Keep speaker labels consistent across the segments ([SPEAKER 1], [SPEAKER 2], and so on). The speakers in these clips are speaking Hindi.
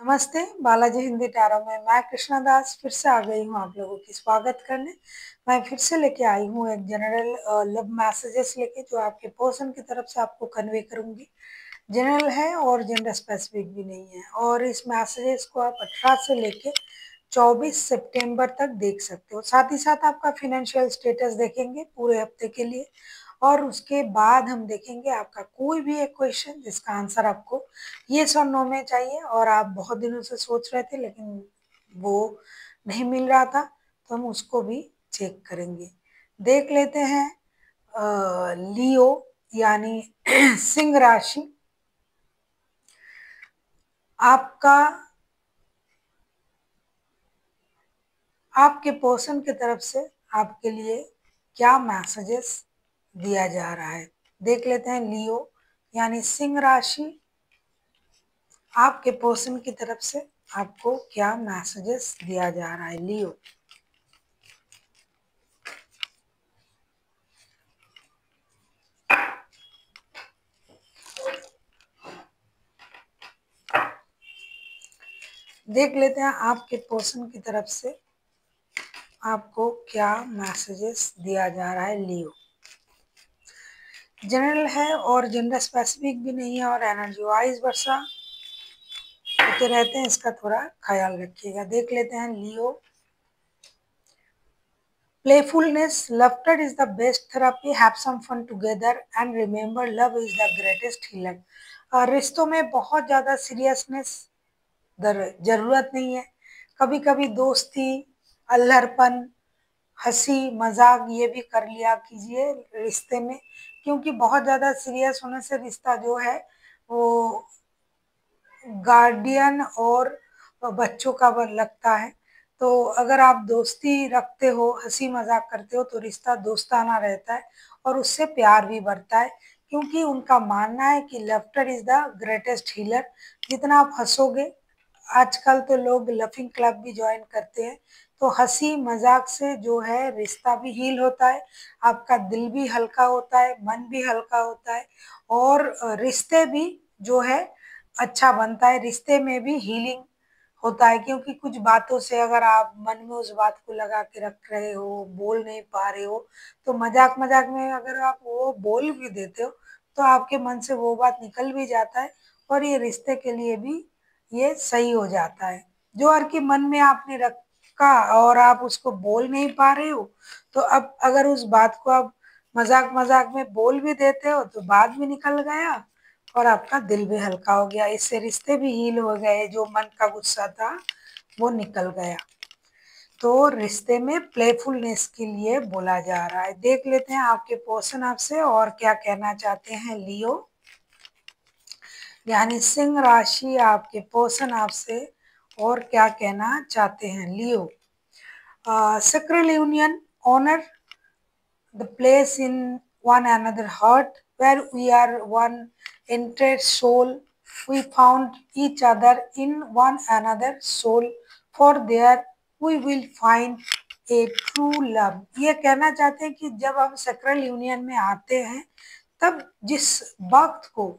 [SPEAKER 1] नमस्ते, बालाजी हिंदी टैरो में मैं कृष्णा दास फिर से आ गई हूँ आप लोगों की स्वागत करने। मैं फिर से लेके आई हूँ एक जनरल लव मैसेजेस लेके जो आपके पर्सन की तरफ से आपको कन्वे करूंगी। जनरल है और जेंडर स्पेसिफिक भी नहीं है और इस मैसेजेस को आप 18 से लेके 24 सितंबर तक देख सकते हो। साथ ही साथ आपका फाइनेंशियल स्टेटस देखेंगे पूरे हफ्ते के लिए और उसके बाद हम देखेंगे आपका कोई भी एक क्वेश्चन जिसका आंसर आपको येस और नो में चाहिए और आप बहुत दिनों से सोच रहे थे लेकिन वो नहीं मिल रहा था, तो हम उसको भी चेक करेंगे। देख लेते हैं लियो यानी सिंह राशि, आपका आपके पर्सन की तरफ से आपके लिए क्या मैसेजेस दिया जा रहा है। देख लेते हैं लियो यानी सिंह राशि, आपके पर्सन की तरफ से आपको क्या मैसेजेस दिया जा रहा है। लियो, देख लेते हैं आपके पर्सन की तरफ से आपको क्या मैसेजेस दिया जा रहा है। लियो जनरल है और जेंडर स्पेसिफिक भी नहीं है और एनर्जी वाइज वर्षा होते रहते हैं, इसका थोड़ा ख्याल रखिएगा। देख लेते हैं लियो, playfulness, laughter is the best therapy, have some fun together and remember love is the greatest healer। रिश्तों में बहुत ज़्यादा सीरियसनेस जरूरत नहीं है। कभी कभी दोस्ती, अल्हड़पन, हंसी मजाक ये भी कर लिया कीजिए रिश्ते में, क्योंकि बहुत ज़्यादा सीरियस होने से रिश्ता जो है वो गार्डियन और बच्चों का लगता है। तो अगर आप दोस्ती रखते हो, हंसी मजाक करते हो तो रिश्ता दोस्ताना रहता है और उससे प्यार भी बढ़ता है, क्योंकि उनका मानना है कि laughter is the greatest healer. जितना आप हंसोगे, आजकल तो लोग लफिंग क्लब भी ज्वाइन करते हैं, तो हंसी मजाक से जो है रिश्ता भी हील होता है, आपका दिल भी हल्का होता है, मन भी हल्का होता है और रिश्ते भी जो है अच्छा बनता है। रिश्ते में भी हीलिंग होता है, क्योंकि कुछ बातों से अगर आप मन में उस बात को लगा के रख रहे हो, बोल नहीं पा रहे हो, तो मजाक मजाक में अगर आप वो बोल भी देते हो तो आपके मन से वो बात निकल भी जाता है और ये रिश्ते के लिए भी ये सही हो जाता है। जो हर की मन में आपने रखा और आप उसको बोल नहीं पा रहे हो, तो अब अगर उस बात को आप मजाक मजाक में बोल भी देते हो तो बात भी निकल गया और आपका दिल भी हल्का हो गया। इससे रिश्ते भी हील हो गए, जो मन का गुस्सा था वो निकल गया। तो रिश्ते में प्लेफुलनेस के लिए बोला जा रहा है। देख लेते हैं आपके पर्सन आपसे और क्या कहना चाहते हैं। लियो यानी सिंह राशि, आपके पर्सन आपसे और क्या कहना चाहते हैं। लियो, sacral union, honor the place in one another heart where we are one entered soul. We found each other in one another soul, for there we will find a true love। ये कहना चाहते हैं कि जब हम सेक्रल यूनियन में आते हैं तब जिस वक्त को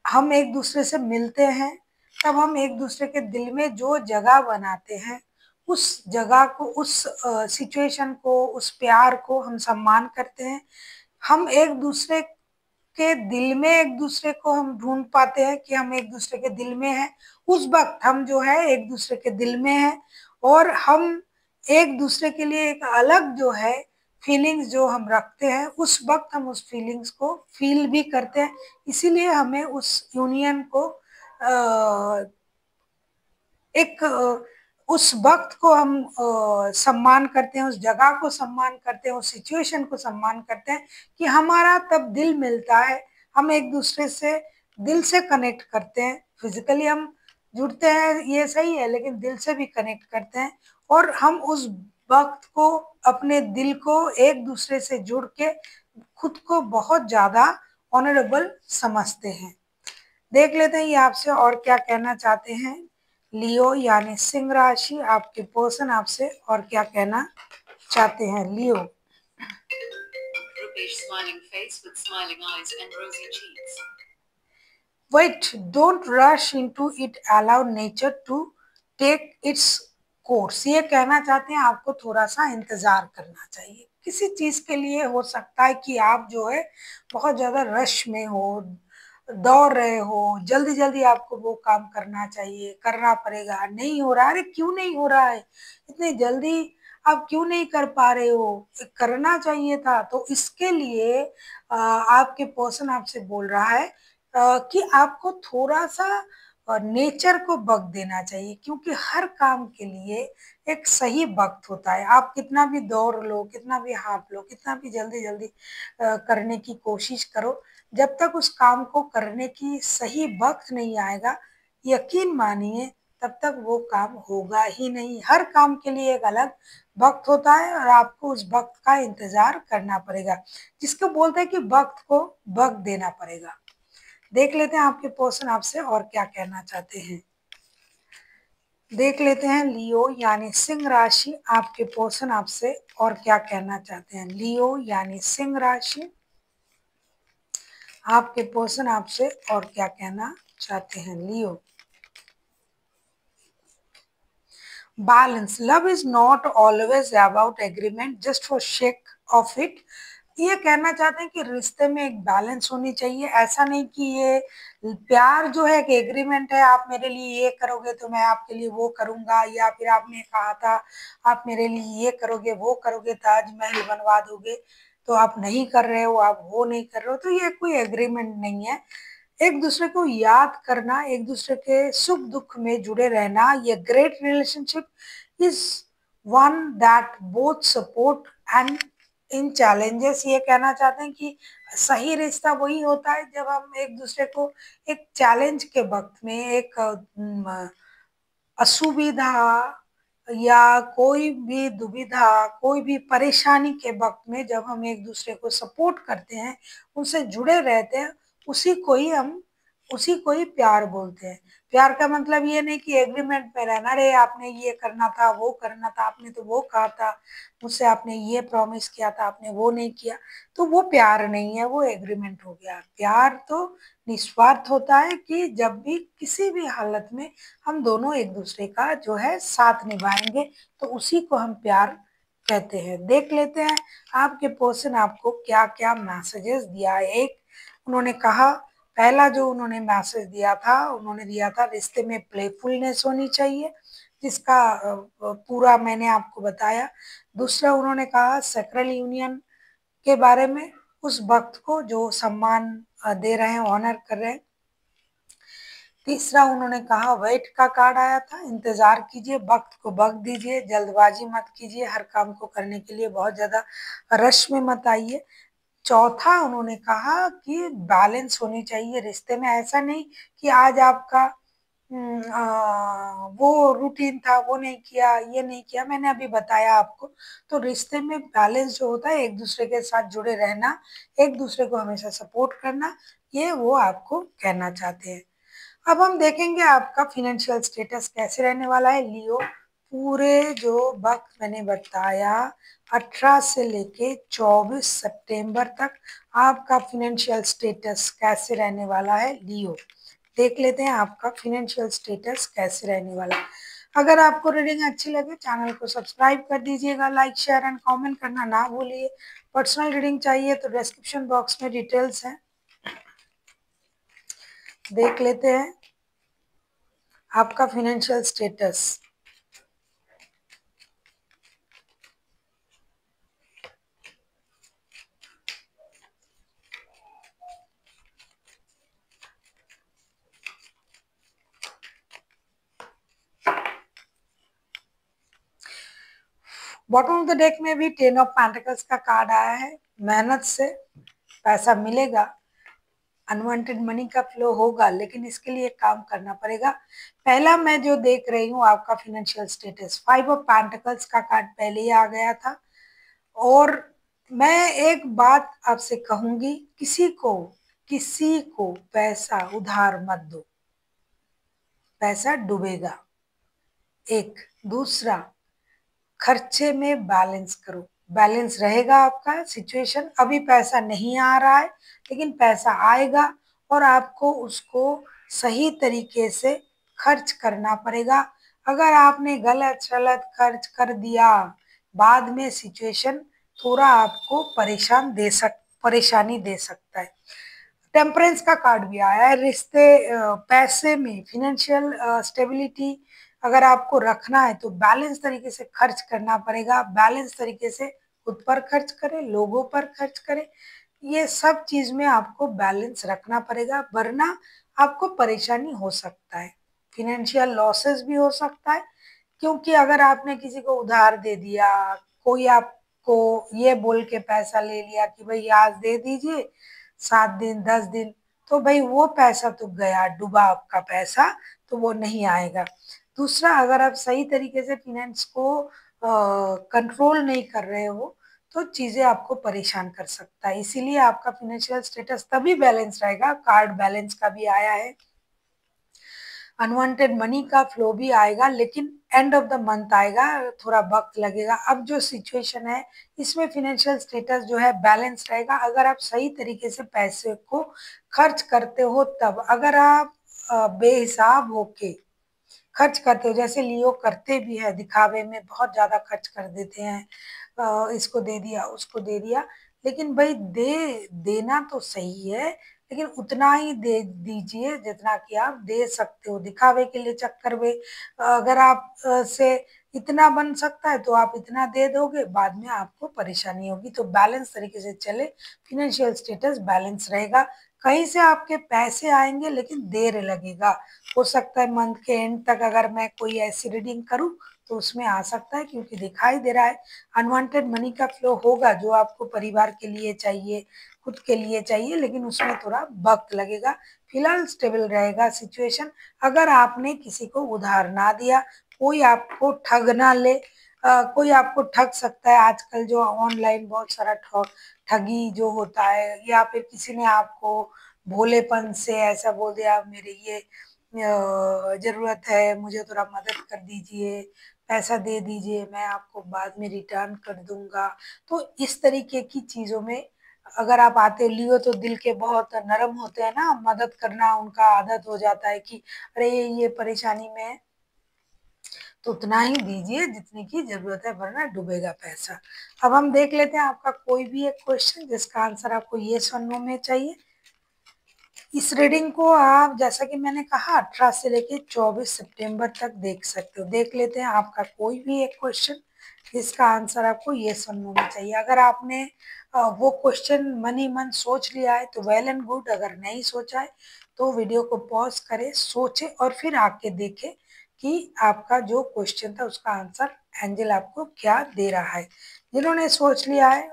[SPEAKER 1] हम एक दूसरे से मिलते हैं, तब हम एक दूसरे के दिल में जो जगह बनाते हैं, उस जगह को, उस सिचुएशन को, उस प्यार को हम सम्मान करते हैं। हम एक दूसरे के दिल में एक दूसरे को हम ढूंढ पाते हैं कि हम एक दूसरे के दिल में हैं। उस वक्त हम जो है एक दूसरे के दिल में हैं और हम एक दूसरे के लिए एक अलग जो है फीलिंग्स जो हम रखते हैं, उस वक्त हम उस फीलिंग्स को फील भी करते हैं। इसीलिए हमें उस यूनियन को एक उस वक्त को हम सम्मान करते हैं, उस जगह को सम्मान करते हैं, उस सिचुएशन को सम्मान करते हैं कि हमारा तब दिल मिलता है। हम एक दूसरे से दिल से कनेक्ट करते हैं। फिजिकली हम जुड़ते हैं ये सही है, लेकिन दिल से भी कनेक्ट करते हैं और हम उस वक्त को, अपने दिल को एक दूसरे से जुड़ के खुद को बहुत ज्यादा ऑनरेबल समझते हैं। देख लेते हैं ये आपसे और क्या कहना चाहते हैं। लियो यानी सिंह राशि, आपके पर्सन आपसे और क्या कहना चाहते हैं। लियो, Wait, don't rush into it. Allow nature to take its course. ये कहना चाहते हैं आपको थोड़ा सा इंतजार करना चाहिए किसी चीज के लिए। हो सकता है कि आप जो है बहुत ज्यादा रश में हो, दौड़ रहे हो, जल्दी जल्दी आपको वो काम करना चाहिए, करना पड़ेगा, नहीं हो रहा है। अरे क्यों नहीं हो रहा है, इतनी जल्दी आप क्यों नहीं कर पा रहे हो, करना चाहिए था। तो इसके लिए आपके पर्सन आपसे बोल रहा है कि आपको थोड़ा सा नेचर को वक्त देना चाहिए, क्योंकि हर काम के लिए एक सही वक्त होता है। आप कितना भी दौड़ लो, कितना भी हाँफ लो, कितना भी जल्दी जल्दी करने की कोशिश करो, जब तक उस काम को करने की सही वक्त नहीं आएगा, यकीन मानिए तब तक वो काम होगा ही नहीं। हर काम के लिए एक अलग वक्त होता है और आपको उस वक्त का इंतजार करना पड़ेगा, जिसको बोलते हैं कि वक्त को वक्त देना पड़ेगा। देख लेते हैं आपके पर्सन आपसे और क्या कहना चाहते हैं। देख लेते हैं लियो यानी सिंह राशि, आपके पर्सन आपसे और क्या कहना चाहते हैं। लियो यानी सिंह राशि, आपके पर्सन आपसे और क्या कहना चाहते हैं। Leo, balance, love is not always about agreement just for shake of it. ये कहना चाहते हैं कि रिश्ते में एक बैलेंस होनी चाहिए। ऐसा नहीं कि ये प्यार जो है कि एग्रीमेंट है, आप मेरे लिए ये करोगे तो मैं आपके लिए वो करूंगा, या फिर आपने कहा था आप मेरे लिए ये करोगे वो करोगे, ताजमहल बनवा दोगे, तो आप नहीं कर रहे हो, आप वो नहीं कर रहे हो, तो ये कोई एग्रीमेंट नहीं है। एक दूसरे को याद करना, एक दूसरे के सुख दुख में जुड़े रहना, ये great relationship is one that both support and in challenges. ये कहना चाहते हैं कि सही रिश्ता वही होता है जब हम एक दूसरे को एक चैलेंज के वक्त में, एक असुविधा या कोई भी दुविधा, कोई भी परेशानी के वक्त में जब हम एक दूसरे को सपोर्ट करते हैं, उनसे जुड़े रहते हैं, उसी को ही हम उसी को ही प्यार बोलते हैं। प्यार का मतलब ये नहीं कि एग्रीमेंट में रहना, अरे आपने ये करना था, वो करना था, आपने तो वो कहा था मुझसे, आपने ये प्रॉमिस किया था, आपने वो नहीं किया, तो वो प्यार नहीं है, वो एग्रीमेंट हो गया। प्यार तो निस्वार्थ होता है कि जब भी किसी भी हालत में हम दोनों एक दूसरे का जो है साथ निभाएंगे, तो उसी को हम प्यार कहते हैं। देख लेते हैं आपके पर्सन आपको क्या क्या मैसेजेस दिया है। एक उन्होंने कहा, पहला जो उन्होंने मैसेज दिया था, उन्होंने दिया था रिश्ते में प्लेफुलनेस होनी चाहिए, जिसका पूरा मैंने आपको बताया। दूसरा उन्होंने कहा सैक्रल यूनियन के बारे में, उस वक्त को जो सम्मान दे रहे हैं, ऑनर कर रहे हैं। तीसरा उन्होंने कहा वेट का कार्ड आया था, इंतजार कीजिए, वक्त को वक्त दीजिए, जल्दबाजी मत कीजिए, हर काम को करने के लिए बहुत ज्यादा रश में मत आइए। चौथा उन्होंने कहा कि बैलेंस होनी चाहिए रिश्ते में, ऐसा नहीं कि आज आपका वो रूटीन था, वो नहीं किया, ये नहीं किया, मैंने अभी बताया आपको। तो रिश्ते में बैलेंस जो होता है, एक दूसरे के साथ जुड़े रहना, एक दूसरे को हमेशा सपोर्ट करना, ये वो आपको कहना चाहते हैं। अब हम देखेंगे आपका फिनेंशियल स्टेटस कैसे रहने वाला है। लियो, पूरे जो वक्त मैंने बताया 18 से लेके 24 सितंबर तक आपका फिनेंशियल स्टेटस कैसे रहने वाला है। लियो, देख लेते हैं आपका फिनेंशियल स्टेटस कैसे रहने वाला है। अगर आपको रीडिंग अच्छी लगे चैनल को सब्सक्राइब कर दीजिएगा, लाइक शेयर एंड कमेंट करना ना भूलिए। पर्सनल रीडिंग चाहिए तो डिस्क्रिप्शन बॉक्स में डिटेल्स हैं, देख लेते हैं आपका financial status. Bottom of the deck में भी 10 ऑफ पेंटिकल्स का कार्ड आया है। मेहनत से पैसा मिलेगा, अनवांटेड मनी का फ्लो होगा, लेकिन इसके लिए काम करना पड़ेगा। पहला मैं जो देख रही हूँ आपका फिनेंशियल स्टेटस, 5 ऑफ पेंटिकल्स का कार्ड पहले ही आ गया था। और मैं एक बात आपसे कहूंगी, किसी को पैसा उधार मत दो, पैसा डूबेगा। एक दूसरा, खर्चे में बैलेंस करो, बैलेंस रहेगा आपका। सिचुएशन अभी पैसा नहीं आ रहा है, लेकिन पैसा आएगा और आपको उसको सही तरीके से खर्च करना पड़ेगा। अगर आपने गलत सलत खर्च कर दिया, बाद में सिचुएशन थोड़ा आपको परेशानी दे सकता है। टेम्परेंस का कार्ड भी आया है। रिश्ते, पैसे में फिनेंशियल स्टेबिलिटी अगर आपको रखना है तो बैलेंस तरीके से खर्च करना पड़ेगा। बैलेंस तरीके से खुद पर खर्च करें, लोगों पर खर्च करें, ये सब चीज में आपको बैलेंस रखना पड़ेगा, वरना आपको परेशानी हो सकता है, फिनेंशियल लॉसेस भी हो सकता है। क्योंकि अगर आपने किसी को उधार दे दिया, कोई आपको ये बोल के पैसा ले लिया कि भाई आज दे दीजिए, 7 दिन 10 दिन, तो भाई वो पैसा तो गया, डूबा आपका पैसा, तो वो नहीं आएगा। दूसरा, अगर आप सही तरीके से फिनेंस को कंट्रोल नहीं कर रहे हो तो चीजें आपको परेशान कर सकता है। इसीलिए आपका फिनेंशियल स्टेटस तभी बैलेंस रहेगा। कार्ड बैलेंस का भी आया है, अनवांटेड मनी का फ्लो भी आएगा, लेकिन एंड ऑफ द मंथ आएगा, थोड़ा वक्त लगेगा। अब जो सिचुएशन है इसमें फिनेंशियल स्टेटस जो है बैलेंस रहेगा अगर आप सही तरीके से पैसे को खर्च करते हो तब। अगर आप बेहिसाब होके खर्च करते हो, जैसे लियो करते भी है, दिखावे में बहुत ज्यादा खर्च कर देते हैं, इसको दे दिया उसको दे दिया, लेकिन भाई देना तो सही है, लेकिन उतना ही दे दीजिए जितना कि आप दे सकते हो। दिखावे के लिए चक्कर में अगर आप से इतना बन सकता है तो आप इतना दे दोगे, बाद में आपको परेशानी होगी। तो बैलेंस तरीके से चले, फिनेंशियल स्टेटस बैलेंस रहेगा। कहीं से आपके पैसे आएंगे लेकिन देर लगेगा। हो सकता है मंथ के एंड तक अगर मैं कोई ऐसी रीडिंग करूं तो उसमें आ सकता है, क्योंकि दिखाई दे रहा है अनवांटेड मनी का फ्लो होगा जो आपको परिवार के लिए चाहिए, खुद के लिए चाहिए, लेकिन उसमें थोड़ा वक्त लगेगा। फिलहाल स्टेबल रहेगा सिचुएशन। अगर आपने किसी को उधार ना दिया, कोई आपको ठग ना ले, कोई आपको ठग सकता है। आजकल जो ऑनलाइन बहुत सारा ठगी जो होता है, या फिर किसी ने आपको भोलेपन से ऐसा बोल दिया मेरे ये जरूरत है, मुझे थोड़ा मदद कर दीजिए, पैसा दे दीजिए, मैं आपको बाद में रिटर्न कर दूंगा। तो इस तरीके की चीजों में अगर आप आते लियो तो दिल के बहुत नरम होते हैं ना, मदद करना उनका आदत हो जाता है कि अरे ये परेशानी में है, तो उतना ही दीजिए जितने की जरूरत है, वरना डूबेगा पैसा। अब हम देख लेते हैं आपका कोई भी एक क्वेश्चन जिसका आंसर आपको यस और नो में चाहिए। इस रीडिंग को आप, जैसा कि मैंने कहा, 18 से लेके 24 सितंबर तक देख सकते हो। देख लेते हैं आपका कोई भी एक क्वेश्चन जिसका आंसर आपको यस और नो में चाहिए। अगर आपने वो क्वेश्चन मन ही मन सोच लिया है तो वेल एंड गुड, अगर नहीं सोचा है तो वीडियो को पॉज करें, सोचे और फिर आके देखें कि आपका जो क्वेश्चन था उसका आंसर एंजल आपको क्या दे रहा है। जिन्होंने सोच लिया है,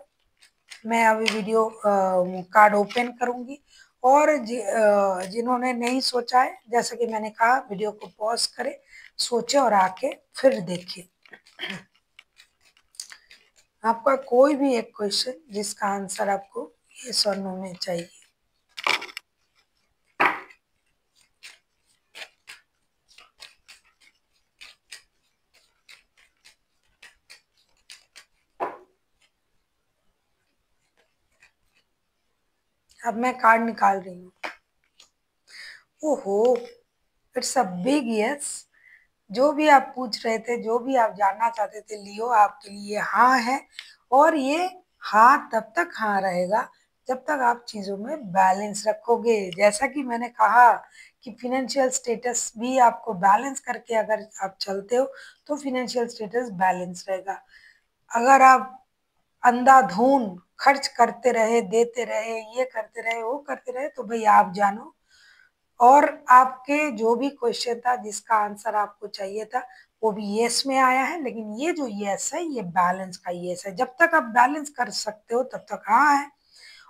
[SPEAKER 1] मैं अभी वीडियो कार्ड ओपन करूंगी, और जिन्होंने नहीं सोचा है, जैसा कि मैंने कहा, वीडियो को पॉज करें, सोचे और आके फिर देखें। आपका कोई भी एक क्वेश्चन जिसका आंसर आपको यस और नो में चाहिए। अब मैं कार्ड निकाल रही हूँ। ओहो, इट्स अ बिग यस। जो भी आप पूछ रहे थे, जो भी आप जानना चाहते थे लियो, आपके लिए हाँ है। और ये हाँ तब तक हाँ रहेगा जब तक आप चीजों में बैलेंस रखोगे। जैसा कि मैंने कहा कि फिनेंशियल स्टेटस भी आपको बैलेंस करके अगर आप चलते हो तो फिनेंशियल स्टेटस बैलेंस रहेगा। अगर आप अंधाधुन खर्च करते रहे, देते रहे, ये करते रहे, वो करते रहे, तो भाई आप जानो। और आपके जो भी क्वेश्चन था जिसका आंसर आपको चाहिए था वो भी यस में आया है, लेकिन ये जो यस है ये बैलेंस का यस है। जब तक आप बैलेंस कर सकते हो तब तक हाँ है,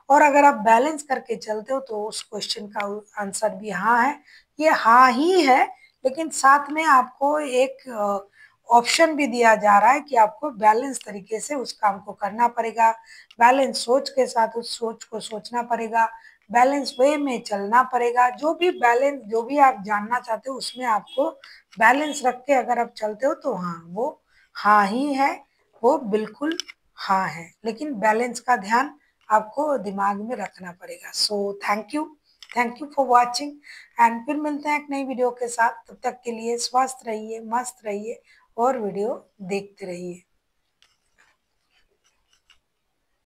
[SPEAKER 1] और अगर आप बैलेंस करके चलते हो तो उस क्वेश्चन का आंसर भी हाँ है। ये हाँ ही है, लेकिन साथ में आपको एक ऑप्शन भी दिया जा रहा है कि आपको बैलेंस तरीके से उस काम को करना पड़ेगा। बैलेंस सोच के साथ उस सोच को सोचना पड़ेगा, बैलेंस वे में चलना पड़ेगा। जो भी बैलेंस, जो भी आप जानना चाहते हो उसमें आपको बैलेंस रख के अगर आप चलते हो तो हाँ, वो हाँ ही है, वो बिल्कुल हाँ है, लेकिन बैलेंस का ध्यान आपको दिमाग में रखना पड़ेगा। So thank you. Thank you for watching and फिर मिलते हैं एक नई वीडियो के साथ। तब तक के लिए स्वस्थ रहिए, मस्त रहिए और वीडियो देखते रहिए।